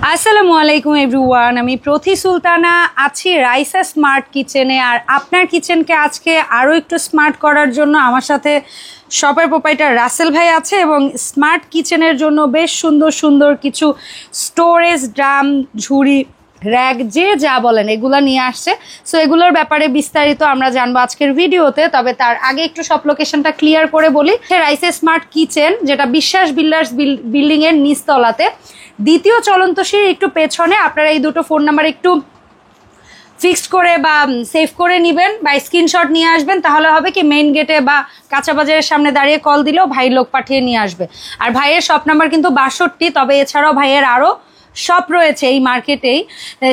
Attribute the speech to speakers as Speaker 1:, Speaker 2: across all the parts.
Speaker 1: আসসালামু আলাইকুম এভরিওয়ান, আমি প্রতি সুলতানা আছি রাইসা স্মার্ট কিচেনে। আর আপনার কিচেনকে আজকে আরও একটু স্মার্ট করার জন্য আমার সাথে শপের প্রোপাইটার রাসেল ভাই আছে এবং স্মার্ট কিচেনের জন্য বেশ সুন্দর সুন্দর কিছু স্টোরেজ, ড্রাম, ঝুড়ি, র্যাক, যে যা বলেন এগুলো নিয়ে আসছে। সো এগুলোর ব্যাপারে বিস্তারিত আমরা জানবো আজকের ভিডিওতে। তবে তার আগে একটু সব লোকেশনটা ক্লিয়ার করে বলি। রাইসা স্মার্ট কিচেন, যেটা বিশ্বাস বিল্ডার্স বিল্ডিং এর নিচতলাতে, দ্বিতীয় চলন্ত সিঁড়ির একটু পেছনে। আপনারা এই দুটো ফোন নাম্বার একটু ফিক্সড করে বা সেভ করে নেবেন বা স্ক্রিনশট নিয়ে আসবেন, তাহলে হবে কি মেইন গেটে বা কাঁচা বাজারের সামনে দাঁড়িয়ে কল দিলেও ভাই লোক পাঠিয়ে নিয়ে আসবে। আর ভাইয়ের শপ নাম্বার কিন্তু 62, তবে এছাড়াও ভাইয়ের আরও শপ রয়েছে এই মার্কেটেই,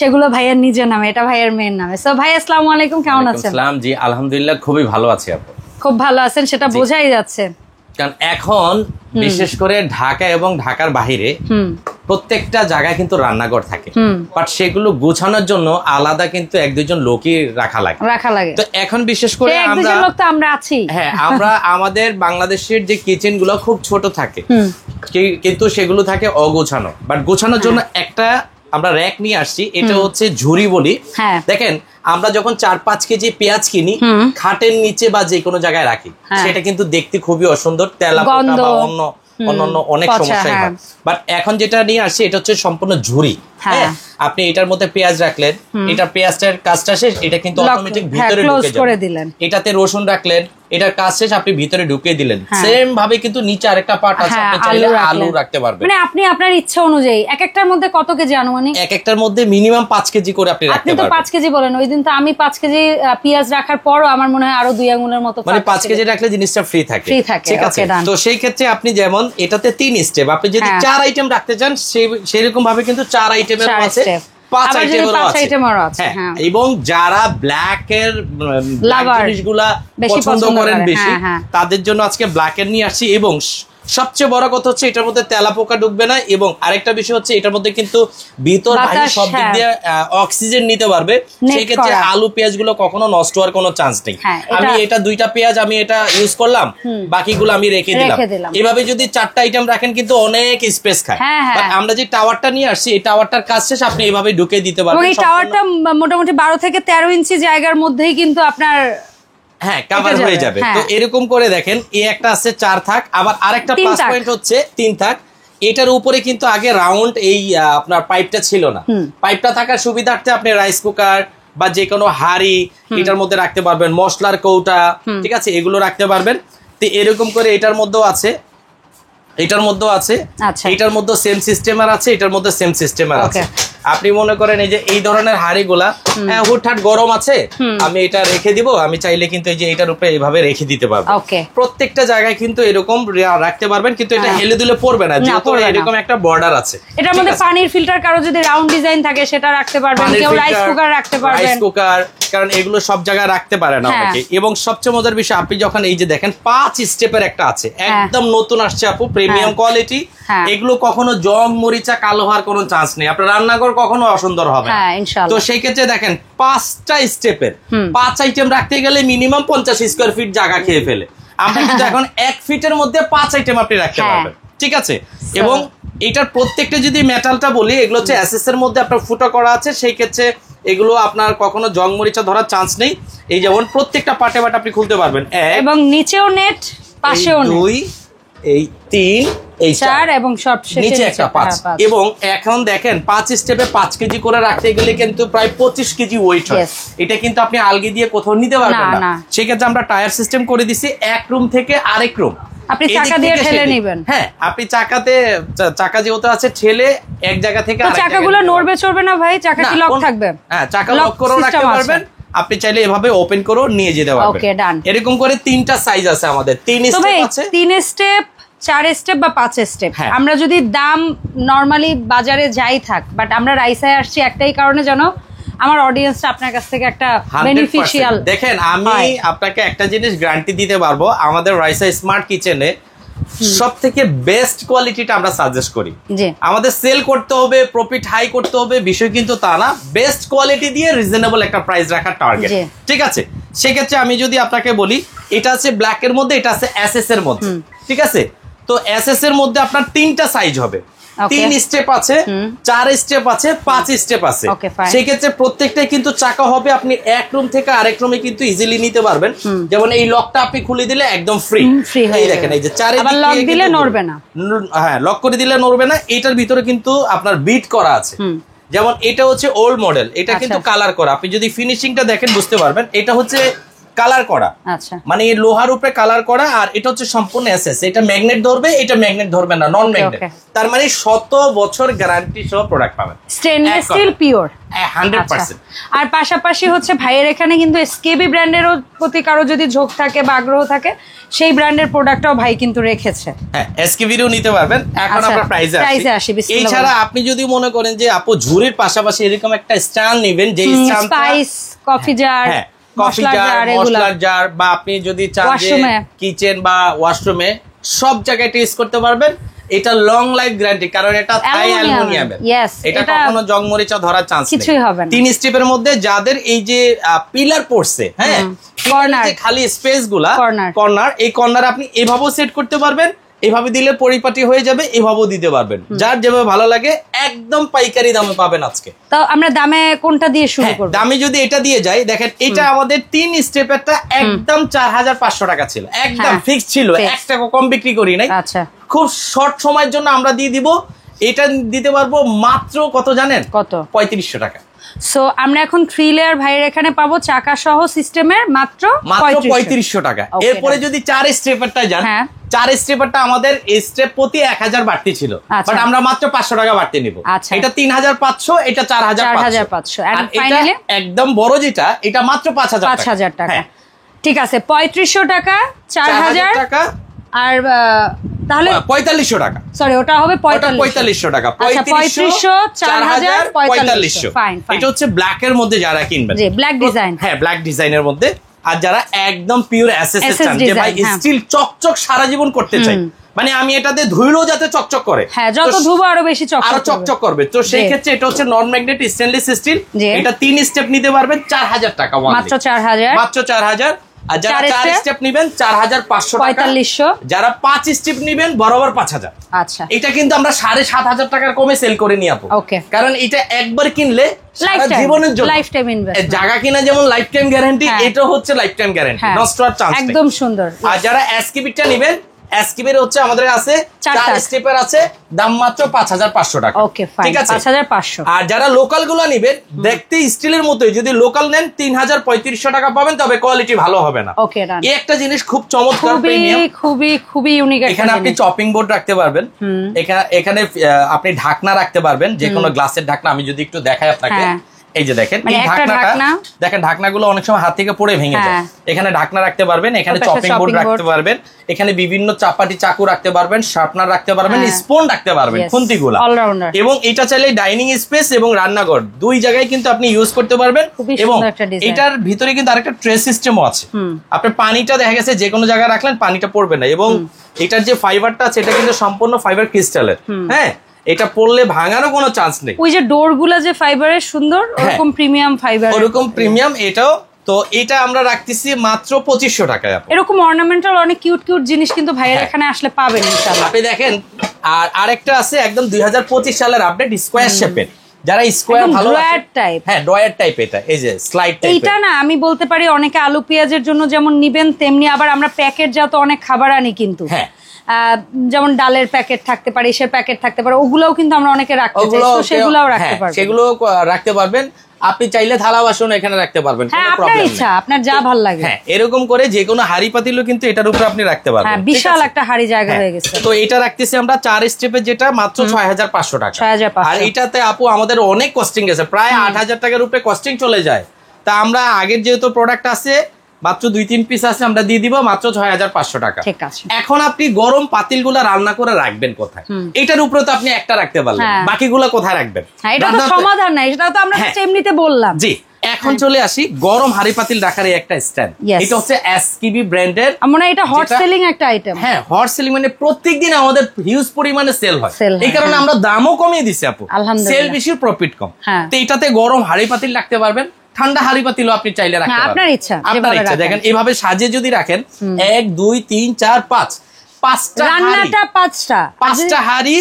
Speaker 1: সেগুলো ভাইয়ের নিজের নামে, এটা ভাইয়ের মেয়ের নামে। সো ভাই আসসালামু আলাইকুম, কেমন আছেন?
Speaker 2: জি আলহামদুলিল্লাহ, খুবই ভালো আছি আপু।
Speaker 1: খুব ভালো আছেন, সেটা বোঝাই যাচ্ছে।
Speaker 2: কারণ এখন বিশেষ করে ঢাকা এবং ঢাকার বাইরে প্রত্যেকটা জায়গায় কিন্তু রান্নাঘর থাকে, বাট সেগুলো গোছানোর জন্য আলাদা কিন্তু এক দুজন লোকই রাখা লাগে। তো এখন বিশেষ করে
Speaker 1: আমরা আছি,
Speaker 2: হ্যাঁ, আমরা আমাদের বাংলাদেশের যে কিচেন গুলো খুব ছোট থাকে, কিন্তু সেগুলো থাকে অগোছানো। বাট গোছানোর জন্য একটা আমরা র্যাক নিয়ে আসছি, এটা হচ্ছে ঝুড়ি বলি। দেখেন, আমরা যখন 4-5 কেজি পেঁয়াজ কিনি, খাটের নিচে বা যে কোনো জায়গায় রাখি, সেটা কিন্তু দেখতে খুবই অসুন্দর, তেলা পোকা বা অন্য অনেক সমস্যা হয়। বাট এখন যেটা নিয়ে আসছি, এটা হচ্ছে সম্পূর্ণ ঝুড়ি। হ্যাঁ, আপনি এটার মধ্যে পেঁয়াজ রাখলেন, এটা পেঁয়াজটার কাজটা শেষ, এটা কিন্তু অটোমেটিক ভিতরে ঢুকে যাবে। এটাতে রসুন রাখলেন, এটার কাজ শেষ, আপনি ভিতরে ঢুকিয়ে দিলেন। সেম ভাবে কিন্তু নিচে আরেকটা পার্ট আছে, আপনি চাইলে আলু রাখতে পারবেন।
Speaker 1: মানে আপনি আপনার ইচ্ছা অনুযায়ী এক একটার মধ্যে কত কেজি আনুমানিক?
Speaker 2: এক একটার মধ্যে মিনিমাম 5 কেজি করে আপনি রাখতে পারবেন।
Speaker 1: আপনি তো 5 কেজি বলেন, ওই দিন তো আমি 5 কেজি পেঁয়াজ রাখার পরও আমার মনে হয় আরো 2 আঙ্গুলের মতো,
Speaker 2: মানে 5 কেজি রাখলে জিনিসটা ফ্রি থাকে। ঠিক আছে, তো সেই ক্ষেত্রে আপনি যেমন এটাতে 3 স্টেপ, আপনি যদি 4 আইটেম রাখতে চান, সেরকম ভাবে কিন্তু 4 আইটেমের আছে, 5 আইটেমেরও আছে। হ্যাঁ, এবং যারা ব্ল্যাক এর জিনিসগুলা পছন্দ করেন বেশি, তাদের জন্য আজকে ব্ল্যাক এর নিয়ে আসছি। এবং সবচেয়ে বড় কথা হচ্ছে এটার মধ্যে তেলা পোকা ঢুকবে না, এবং আরেকটা বিষয় হচ্ছে এটার মধ্যে কিন্তু ভিতর বাইরে সব দিক দিয়ে অক্সিজেন নিতে পারবে। সেই ক্ষেত্রে আলু পেঁয়াজ গুলো কখনো নষ্ট হওয়ার কোনো চান্স নেই। আমি এটা 2টা পেঁয়াজ আমি এটা ইউজ করলাম, বাকিগুলো আমি রেখে দিলাম। এভাবে যদি 4টা আইটেম রাখেন কিন্তু অনেক স্পেস খায়। আমরা যে টাওয়ারটা নিয়ে আসছি, এই টাওয়ারটার কাজ শেষ, আপনি এভাবে ঢুকে দিতে পারবেন।
Speaker 1: এই টাওয়ারটা মোটামুটি 12 থেকে 13 ইঞ্চি জায়গার মধ্যেই কিন্তু আপনার
Speaker 2: কভার হয়ে যাবে। তো এরকম করে দেখেন, এই একটা আছে 4 থাক, আবার আরেকটা প্লাস পয়েন্ট হচ্ছে 3 থাক। এটার উপরে কিন্তু আগে রাউন্ড এই আপনার পাইপটা ছিল না। পাইপটা থাকার সুবিধার্থে আপনি রাইস কুকার বা যে কোনো হাঁড়ি এটার মধ্যে রাখতে পারবেন, মশলার কৌটা, ঠিক আছে, এগুলো রাখতে পারবেন। তো এরকম করে এটার মধ্যেও আছে, এটার মধ্যেও আছে, এটার মধ্যে সেম সিস্টেমার আছে, এটার মধ্যে সেম সিস্টেমার আছে। আপনি মনে করেন এই যে এই ধরনের হাঁড়িগুলা হুটহাট গরম আছে, আমি এটা রেখে দিব, আমি চাইলে কিন্তু এই যে এটার উপরে এইভাবে রেখে দিতে পারবো। প্রত্যেকটা জায়গায় কিন্তু এরকম রাখতে পারবেন, কিন্তু এটা হেলে দিলে পড়বে না, যেহেতু এরকম একটা বর্ডার আছে।
Speaker 1: এটার মধ্যে পানির ফিল্টার, কারো যদি রাউন্ড ডিজাইন থাকে সেটা রাখতে পারবেন, কেউ রাইস কুকার রাখতে পারবেন,
Speaker 2: রাইস কুকার, কারণ এগুলো সব জায়গায় রাখতে পারে না অনেকে। এবং সবচেয়ে মজার বিষয়, আপনি যখন এই যে দেখেন 5 স্টেপের একটা আছে, একদম নতুন আসছে আপু, প্রিমিয়াম কোয়ালিটি। এগুলো কখনো জং মরিচা কালো হওয়ার কোনো চান্স নেই, আপনার রান্নাঘর কখনো অসুন্দর হবে না। তো সেই ক্ষেত্রে দেখেন 5টা স্টেপের 5 আইটেম রাখতে গেলে মিনিমাম 50 স্কয়ার ফিট জায়গা খেয়ে ফেলে। আমরা কিন্তু এখন 1 ফিটের মধ্যে 5 আইটেম আপনি রাখতে পারবেন, ঠিক আছে। এবং এটার প্রত্যেকটা যদি মেটালটা বলি, এগুলো হচ্ছে এসএস এর মধ্যে আপনার ফুটো করা আছে, সেই ক্ষেত্রে এগুলো আপনার কখনো জং মরিচা ধরার চান্স নেই। এই যেমন প্রত্যেকটা পাটে পাটে আপনি খুলতে পারবেন,
Speaker 1: এবং নিচেও নেট, পাশেও
Speaker 2: 2, এই 3, এই 4,
Speaker 1: এবং সবশেষে
Speaker 2: নিচে একটা 5। এবং এখন দেখেন 5 স্টেপে 5 কেজি করে রাখতে গেলে কিন্তু প্রায় 25 কেজি ওয়েট হয়। এটা কিন্তু আপনি আলগি দিয়ে কোথাও নিতে পারবেন না। সেক্ষেত্রে আমরা টায়ার সিস্টেম করে দিছি, এক রুম থেকে আরেক রুম
Speaker 1: আপনি চাকা দিয়ে ঠেলে নেবেন।
Speaker 2: হ্যাঁ, আপনি চাকা যেহেতু আছে, ঠেলে এক জায়গা থেকে আরেক জায়গায়।
Speaker 1: চাকাগুলো নড়বে চড়বে না ভাই? চাকা কি লক থাকবে?
Speaker 2: হ্যাঁ, চাকা লক করে রাখতে পারবেন, আপনি চাইলে এভাবে ওপেন করে নিয়ে যেতে পারবেন।
Speaker 1: ওকে, ডান।
Speaker 2: এরকম করে 3টা সাইজ আছে আমাদের, 3 স্টেপ আছে,
Speaker 1: 3 স্টেপ, 4 স্টেপ বা 5 স্টেপ। আমরা যদি দাম নরমালি বাজারে যাই থাক, বাট আমরা রাইসায় আসছি একটাই কারণে, যেন আমার অডিয়েন্সটা আপনার কাছ থেকে একটা বেনিফিশিয়াল।
Speaker 2: দেখেন, আমি আপনাকে একটা জিনিস গ্যারান্টি দিতে পারবো, আমাদের রাইসা স্মার্ট কিচেনে সবথেকে বেস্ট কোয়ালিটিটা আমরা সাজেস্ট করি। আমাদের সেল করতে হবে, প্রফিট হাই করতে হবে, বিষয় কিন্তু তা না, বেস্ট কোয়ালিটি দিয়ে রিজনেবল একটা প্রাইস রাখার টার্গেট, ঠিক আছে। সেক্ষেত্রে আমি যদি আপনাকে বলি, এটা আছে ব্ল্যাক এর মধ্যে, এটা আছে এসএস এর মধ্যে, ঠিক আছে। তো এসএস এর মধ্যে আপনার 3টা সাইজ হবে, 3 স্টেপ আছে, 4 স্টেপ আছে, 5 স্টেপ আছে। সেই ক্ষেত্রে প্রত্যেকটাই কিন্তু চাকা হবে, আপনি এক রুম থেকে আরেক রুমে কিন্তু ইজিলি নিতে পারবেন। যেমন এই লকটা আপনি খুলে দিলে একদম ফ্রি, এই দেখেন এই যে চারিদিকে
Speaker 1: লক দিলে নড়বে না।
Speaker 2: হ্যাঁ, লক করে দিলে নড়বে না। এটার ভিতরে কিন্তু আপনার বিট করা আছে। যেমন এটা হচ্ছে ওল্ড মডেল, এটা কিন্তু কালার করা। আপনি যদি ফিনিশিংটা দেখেন বুঝতে পারবেন, এটা হচ্ছে কালার করা, মানে এই লোহার উপরে কালার করা। আর এটা হচ্ছে সম্পূর্ণ এসএস, এটা ম্যাগনেট ধরবে, এটা ম্যাগনেট ধরবে না, নন ম্যাগনেট। তার মানে 100 বছর গ্যারান্টি সহ প্রোডাক্ট পাবেন,
Speaker 1: স্টেনলেস স্টিল পিওর
Speaker 2: 100%।
Speaker 1: আর পাশাপাশি হচ্ছে ভাইয়ের এখানে কিন্তু এসকেবি ব্র্যান্ডেরও প্রতি কারো যদি ঝোঁক থাকে বা আগ্রহ থাকে, সেই ব্র্যান্ডের প্রোডাক্টটাও ভাই কিন্তু রেখেছে।
Speaker 2: হ্যাঁ, এসকেবিরও নিতে পারবেন। এখন আমরা প্রাইসে আসি। এছাড়া আপনি যদি মনে করেন যে আপু ঝুরির পাশাপাশি এরকম একটা স্ট্যান্ড নেবেন, যে stand
Speaker 1: spice, coffee jar,
Speaker 2: coffee jar, মশলার জার, বা আপনি যদি চান যে কিচেন বা ওয়াশরুমে সব জায়গায় ইউজ করতে পারবেন। এটা লং লাইফ গ্যারান্টি, কারণ এটা থাই অ্যালুমিনিয়ামের, এটা কখনো জং মরিচা ধরার চান্স নেই,
Speaker 1: কিছুই হবে না।
Speaker 2: 3 স্টেপের মধ্যে যাদের এই যে পিলার পড়ছে, হ্যাঁ, কর্নার খালি স্পেস গুলা, কর্নার, এই কর্নার আপনি এভাবেও সেট করতে পারবেন, এভাবে দিলে পরিপাটি হয়ে যাবে, এভাবেও দিতে পারবেন, যার যেভাবে ভালো লাগে। একদম পাইকারি দামে পাবেন আজকে।
Speaker 1: তো আমরা দামে কোনটা দিয়ে শুরু করব?
Speaker 2: দামে যদি এটা দিয়ে যাই, দেখেন এটা আমাদের 3 স্টেপেরটা একদম 4500 টাকা ছিল, একদম ফিক্স ছিল, 1 টাকা কম বিক্রি করি নাই।
Speaker 1: আচ্ছা,
Speaker 2: খুব শর্ট সময়ের জন্য আমরা দিয়ে দিব, এটা দিতে পারবো মাত্র কত জানেন? কত? 3500 টাকা।
Speaker 1: সো আমরা এখন 3 লেয়ার ভাইয়ের এখানে পাবো চাকা সহ সিস্টেমের মাত্র
Speaker 2: 3500 টাকা। এরপরে যদি 4 স্টেপারটা যান, 4 স্টেপারটা আমাদের স্টেপ প্রতি 1000 বাড়তি ছিল, বাট আমরা মাত্র 500 টাকা বাড়তি নিব। এটা 3500, এটা 4500। আর ফাইনালি একদম বড় যেটা, এটা মাত্র 5000 টাকা।
Speaker 1: ঠিক আছে, 3500 টাকা, 4000 টাকা, আর তাহলে
Speaker 2: 4500 টাকা।
Speaker 1: সরি, ওটা হবে
Speaker 2: 4500 টাকা।
Speaker 1: 3500, 4000, 4500।
Speaker 2: এটা হচ্ছে ব্ল্যাক এর মধ্যে যারা কিনবেন,
Speaker 1: জি, ব্ল্যাক ডিজাইন,
Speaker 2: হ্যাঁ, ব্ল্যাক ডিজাইনের মধ্যে। আর যারা একদম পিওর এসএস চান, যে ভাই স্টিল চকচক সারা জীবন করতে চাই, মানে আমি এটাতে ধুইলেও যাতে চকচক করে,
Speaker 1: হ্যাঁ, যত ধুবো আরো বেশি
Speaker 2: চকচক করবে। তো সেই ক্ষেত্রে এটা হচ্ছে নন ম্যাগনেট স্টেনলেস স্টিল, এটা 3 স্টেপ নিতে পারবেন 4000 টাকা,
Speaker 1: মাত্র 4000,
Speaker 2: মাত্র 4000। আর যারা 4 স্টেপ নেবেন 4500 টাকা,
Speaker 1: 4500।
Speaker 2: যারা 5 স্টেপ নেবেন বরাবর 5000।
Speaker 1: আচ্ছা,
Speaker 2: এটা কিন্তু আমরা 7500 টাকার কমে সেল করে নিয়ে আপু, কারণ এটা একবার কিনলে সারা জীবনের জন্য লাইফ টাইম ইনভেস্টমেন্ট। জায়গা কিনা যেমন লাইফ টাইম গ্যারান্টি, এটা হচ্ছে লাইফ টাইম গ্যারান্টি, নষ্ট হওয়ার চান্স নেই,
Speaker 1: একদম সুন্দর।
Speaker 2: আর যারা এসকিবিটা নেবেন, এসকিবির হচ্ছে আমাদের আছে 4 স্টেপের আছে, দাম মাত্র 5500 টাকা।
Speaker 1: ওকে, ফাইন,
Speaker 2: ঠিক আছে,
Speaker 1: 5500।
Speaker 2: আর যারা লোকাল গুলো নেবেন, দেখতে স্টিলের মতোই, যদি লোকাল নেন 3500 টাকা পাবেন, তবে কোয়ালিটি ভালো হবে না।
Speaker 1: ওকে, ডান।
Speaker 2: এই একটা জিনিস খুব চমৎকার, প্রিমিয়াম,
Speaker 1: খুবই ইউনিক।
Speaker 2: এখানে আপনি চপিং বোর্ড রাখতে পারবেন, এখানে আপনি ঢাকনা রাখতে পারবেন, যে কোনো গ্লাসের ঢাকনা। আমি যদি একটু দেখাই আপনাকে, এই যে দেখেন, এই ঢাকনাটা দেখেন, ঢাকনাগুলো অনেক সময় হাত থেকে পড়ে ভেঙে যায়। এখানে ঢাকনা রাখতে পারবেন, এখানে চপিং বোর্ড রাখতে পারবেন, এখানে বিভিন্ন চাপাটি চাকু রাখতে পারবেন, শার্পনার রাখতে পারবেন, স্পুন রাখতে পারবেন, খুন্তিগুলো। এবং এটা চাইলে ডাইনিং স্পেস এবং রান্নাঘর 2 জায়গায় কিন্তু আপনি ইউজ করতে পারবেন। এবং এটার ভিতরে কিন্তু আরেকটা ট্রে সিস্টেমও আছে, আপনার পানিটা দেখা গেছে যে কোনো জায়গায় রাখলেন পানিটা পড়বে না। এবং এটার যে ফাইবারটা আছে, এটা কিন্তু সম্পূর্ণ ফাইবার ক্রিস্টালের, হ্যাঁ, এটা পড়লে ভাঙারও কোনো চান্স নেই।
Speaker 1: ওই যে ডোর গুলা যে ফাইবারের সুন্দর, ওরকম প্রিমিয়াম ফাইবার,
Speaker 2: ওরকম প্রিমিয়াম এটাও। তো এটা আমরা রাখতেছি মাত্র 2500 টাকায়।
Speaker 1: এরকম অর্নামেন্টাল অনেক কিউট জিনিস কিন্তু ভাইয়ের এখানে আসলে পাবেন ইনশাআল্লাহ।
Speaker 2: আপনি দেখেন, আর আরেকটা আছে একদম 2025 সালের আপডেট, স্কয়ার শেপের, যারা স্কয়ার ভালো, ড্রয়ার টাইপ, হ্যাঁ, ড্রয়ার টাইপ। এটা এই যে স্লাইড টাইপ,
Speaker 1: এটা না আমি বলতে পারি অনেকে আলু পেঁয়াজের জন্য যেমন নিবেন, তেমনি আবার আমরা প্যাকেটজাত অনেক খাবার আনি কিন্তু, হ্যাঁ, যেমন ডালের প্যাকেট থাকতে পারে, ইসের প্যাকেট থাকতে পারে, ওগুলোও কিন্তু আমরা অনেকে রাখতে চাই, তো সেগুলোও রাখতে পারবেন,
Speaker 2: সেগুলো রাখতে পারবেন। আপনি চাইলে থালা বাসন এখানে রাখতে পারবেন, কোনো প্রবলেম নেই,
Speaker 1: ইচ্ছা আপনার যা ভালো লাগে।
Speaker 2: হ্যাঁ, এরকম করে যে কোনো হাড়ি পাতিলও কিন্তু এটার উপরে আপনি রাখতে পারবেন।
Speaker 1: হ্যাঁ, বিশাল একটা হাড়ি জায়গা হয়ে গেছে।
Speaker 2: তো এটা রাখতেছি আমরা 4 স্টেপে, যেটা মাত্র 6500 টাকা। আর এটাতে আপু আমাদের অনেক কস্টিং আছে, প্রায় 8000 টাকার উপরে কস্টিং চলে যায়। তা আমরা আগের যেহেতু প্রোডাক্ট আছে, মাত্র 2-3 পিস আছে, আমরা দিয়ে দিব মাত্র 6500 টাকা। এখন আপনি গরম পাতিলগুলা রান্না করে রাখবেন কোথায়? এটার উপরে তো আপনি একটা রাখতে পারলেন, বাকিগুলা কোথায় রাখবেন?
Speaker 1: এটা তো সমাধান নাই, এটা তো আমরা এমনিতে বললাম।
Speaker 2: জি, এখন চলে আসি গরম হাড়ি পাতিল রাখার একটা স্ট্যান্ড। এটা হচ্ছে এসকিবি ব্র্যান্ডের,
Speaker 1: মানে এটা হট সেলিং একটা আইটেম।
Speaker 2: হ্যাঁ, হট সেলিং, মানে প্রত্যেকদিন আমাদের হিউজ পরিমাণে সেল হয়, এই কারণে আমরা দামও কমিয়ে দিছি আপু, সেল বেশি প্রফিট কম। তো এটাতে গরম হাড়ি পাতিল রাখতে পারবেন, ঠান্ডা হাড়ি পাতিলও আপনি চাইলে রাখতে পারবেন, আপনার ইচ্ছা। দেখেন এইভাবে সাজিয়ে যদি রাখেন, 1 2 3 4 5 5টা হাড়ি,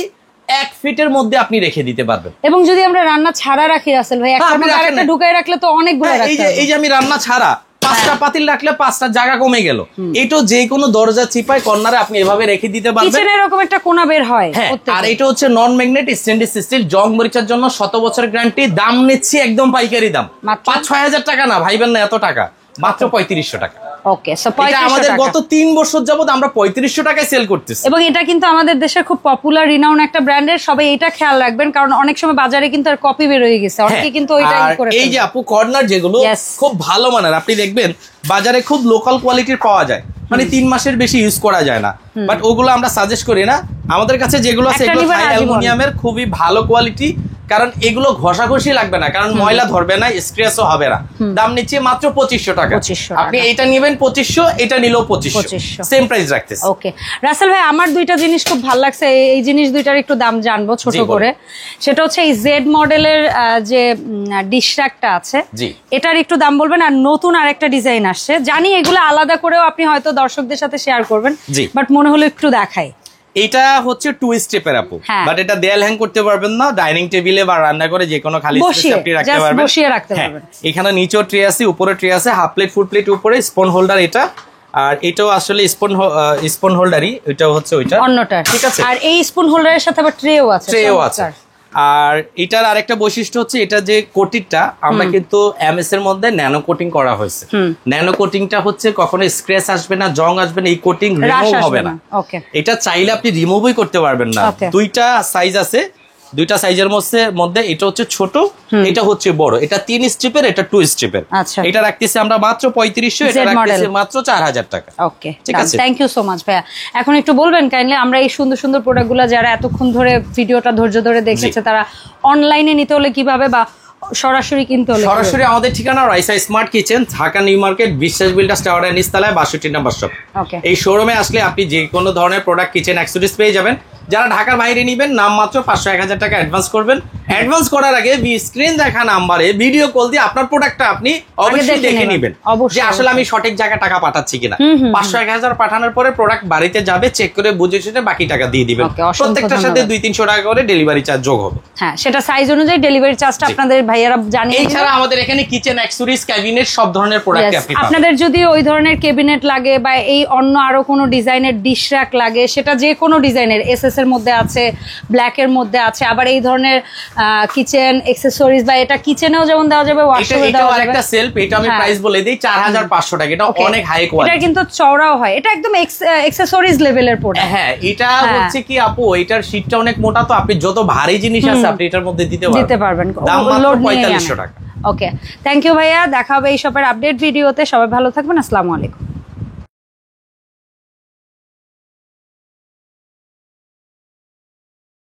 Speaker 2: 1 ফিটের মধ্যে আপনি রেখে দিতে পারবেন।
Speaker 1: এবং যদি আমরা রান্না ছাড়া রাখি রাসেল ভাই, একটা ঢুকাই রাখলে তো অনেকগুলো রাখতে হবে।
Speaker 2: এই যে আমি রান্না ছাড়া 5টা পাতিল রাখলে 5টা জায়গা কমে গেল। এটা যে কোনো দরজা চিপায় কর্নারে আপনি এভাবে রেখে দিতে পারবেন।
Speaker 1: কিচেনে এরকম একটা কোণা বের হয়।
Speaker 2: আর এটা হচ্ছে নন ম্যাগনেট স্টেনলেস স্টিল, জং মরিচার জন্য 100 বছরের গ্যারান্টি। দাম নিচ্ছি একদম পাইকারি দাম, 5-6 হাজার টাকা না, ভাইবেন না এত টাকা, মাত্র 3500 টাকা।
Speaker 1: ওকে, সো 3500
Speaker 2: আমাদের গত 3 বছর যাবত আমরা 3500 টাকায় সেল করতেছি।
Speaker 1: এবং এটা কিন্তু আমাদের দেশের খুব পপুলার রিনাউন একটা ব্র্যান্ডের, সবাই এটা খেয়াল রাখবেন, কারণ অনেক সময় বাজারে কিন্তু আর কপি বের হয়ে গেছে, অনেকে কিন্তু ওইটাই করে।
Speaker 2: এই যে আপু কর্নার যেগুলো খুব ভালো মানের, আপনি দেখবেন বাজারে খুব লোকাল কোয়ালিটির পাওয়া যায়, মানে 3 মাসের বেশি ইউজ করা যায় না, বাট ওগুলো আমরা সাজেস্ট করি না। আমাদের কাছে যেগুলো আছে এগুলো হাই অ্যালুমিনিয়ামের, খুবই ভালো কোয়ালিটি, কারণ এগুলো ঘষাঘষি লাগবে না, কারণ ময়লা ধরবে না, স্ক্র্যাচও হবে না। দাম নিচ্ছে মাত্র 2500 টাকা। আপনি এটা নেবেন 2500, এটা নিলেও 2500, সেম প্রাইস রাখতেছি।
Speaker 1: ওকে রাসেল ভাই, আমার দুইটা জিনিস খুব ভালো লাগছে, এই জিনিস দুইটার একটু দাম জানবো ছোট করে। সেটা হচ্ছে এই জেড মডেলের যে ডিশ র‍্যাকটা আছে, এটার একটু দাম বলবেন। আর নতুন আরেকটা ডিজাইন আসছে, জানি এগুলো আলাদা করেও আপনি হয়তো দর্শকদের সাথে শেয়ার করবেন, বাট মনে হলো একটু দেখাই।
Speaker 2: এটা হচ্ছে 2 স্টেপের আপু, বাট এটা দেয়াল হ্যাং করতে পারবেন না, ডাইনিং টেবিলে বা রান্না করে যে কোনো খালি স্পেসে আপনি রাখতে পারবেন। এখানে নিচেও ট্রে আছে, উপরে ট্রে আছে, হাফ প্লেট ফুল প্লেট উপরে, স্পুন হোল্ডার এটা, আর এটাও আসলে স্পুন হোল্ডারই, এটাও হচ্ছে ওইটা অন্যটা, ঠিক আছে। আর এই স্পুন হোল্ডারের সাথে আবার ট্রেও আছে। আর এটার আরেকটা বৈশিষ্ট্য হচ্ছে এটা যে কোটিংটা আমরা কিন্তু এমএস এর মধ্যে ন্যানো কোটিং করা হয়েছে। ন্যানো কোটিংটা হচ্ছে কখনো স্ক্র্যাচ আসবে না, জং আসবে না, এই কোটিং রিমুভ হবে না। এটা চাইলে আপনি রিমুভই করতে পারবেন না। দুইটা সাইজ আছে, দুইটা সাইজের মধ্যে এটা হচ্ছে ছোট, এটা হচ্ছে বড়, এটা 3 স্ট্রিপের, এটা 2 স্ট্রিপের। এটা রাখতেছি আমরা মাত্র 3500, এটা রাখতেছি মাত্র 4000 টাকা।
Speaker 1: ওকে, ঠিক আছে, থ্যাংক ইউ সো মাচ ভাইয়া। এখন একটু বলবেন কাইন্ডলি, আমরা এই সুন্দর সুন্দর প্রোডাক্টগুলো যারা এতক্ষণ ধরে ভিডিওটা ধৈর্য ধরে দেখেছে, তারা অনলাইনে নিতে হলে কিভাবে, বা সরাসরি কিনতে হলে?
Speaker 2: সরাসরি আমাদের ঠিকানা Raisa smart kitchen, Dhaka new market, বিশ্বাস বিল্ডার্স টাওয়ারের নিচতলায় 62 নম্বর শপ। এই শোরুমে আসলে আপনি যে কোনো ধরনের প্রোডাক্ট কিচেন অ্যাক্সেসরিজ পেয়ে যাবেন। যারা ঢাকার বাইরে নিবেন, নাম মাত্র 500-1000 টাকা অ্যাডভান্স করবেন। অ্যাডভান্স করার আগে স্ক্রিন দেখা নাম্বারে ভিডিও কল দিয়ে আপনার প্রোডাক্টটা আপনি অবশ্যই দেখে নেবেন যে আসলে আমি সঠিক জায়গায় টাকা পাঠাচ্ছি কিনা। 500-1000 পাঠানোর পরে প্রোডাক্ট বাড়িতে যাবে, চেক করে বুঝে শুনে বাকি টাকা দিয়ে দিবেন। প্রত্যেকটার সাথে 200-300 টাকা করে ডেলিভারি চার্জ যোগ হবে।
Speaker 1: হ্যাঁ, সেটা সাইজ অনুযায়ী ডেলিভারি চার্জটা আপনাদের ভাইয়ারা জানিয়ে দিবেন।
Speaker 2: এছাড়া আমাদের এখানে কিচেন অ্যাক্সেসরিজ, ক্যাবিনেট, সব ধরনের প্রোডাক্ট আপনি পাবেন।
Speaker 1: আপনাদের যদি ওই ধরনের ক্যাবিনেট লাগে বা এই অন্য আরো কোনো ডিজাইনের ডিশ র‍্যাক লাগে, সেটা যে কোনো ডিজাইনের, এসএস এর মধ্যে আছে, ব্ল্যাক এর মধ্যে আছে, আবার এই ধরনের কিচেন অ্যাকসেসরিজ, বা এটা কিচেনেও যেমন দেওয়া যাবে, ওয়াশরুমে দেওয়া যাবে।
Speaker 2: একটা সেলফ, এটা আমি প্রাইস বলে দেই 4500 টাকা। এটা অনেক হাই কোয়ালিটি,
Speaker 1: এটা কিন্তু চওড়াও হয়, এটা একদম অ্যাকসেসরিজ লেভেলের প্রোডাক্ট।
Speaker 2: হ্যাঁ, এটা হচ্ছে কি আপু, এটার শীটটা অনেক মোটা, তো আপনি যত ভারী জিনিস আছে আপনি এটার মধ্যে দিতে পারবেন। দাম মাত্র 4500 টাকা।
Speaker 1: ওকে, থ্যাংক ইউ ভাইয়া। দেখা হবে এই শপের আপডেট ভিডিওতে। সবাই ভালো থাকবেন, আসসালামু আলাইকুম।